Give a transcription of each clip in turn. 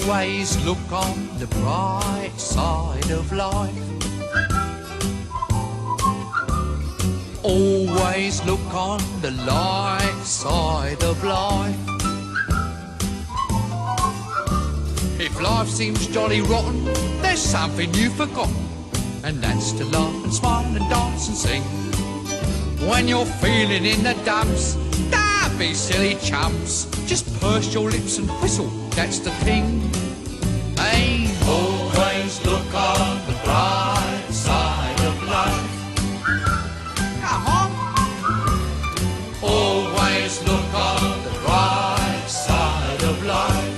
Always look on the bright side of life. Always look on the light side of life. If life seems jolly rotten, there's something you've forgotten, and that's to laugh and smile and dance and sing. When you're feeling in the dumps, don't be silly chumps. Just purse your lips and whistle, that's the thing. Hey, always look on the bright side of life. Come on. Always look on the bright side of life.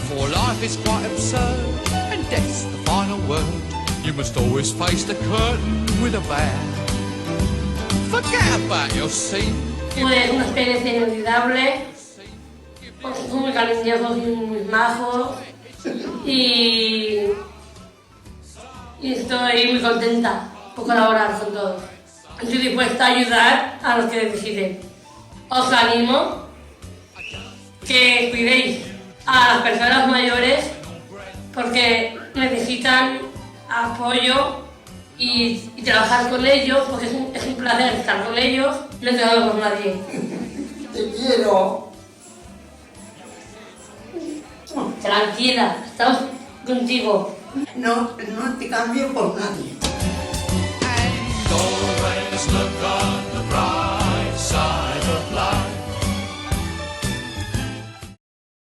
For life is quite absurd, and death's the final word. You must always face the curtain with a bow. Forget about your scene. Pues una experiencia inolvidable, porque son muy cariñosos y muy majos, y estoy muy contenta por colaborar con todos. Estoy dispuesta a ayudar a los que necesiten. Os animo que cuidéis a las personas mayores porque necesitan apoyo y trabajar con ellos, porque es un placer estar con ellos, no he quedado con nadie. Te quiero. Tranquila, estamos contigo. No te cambio por nadie. Always look on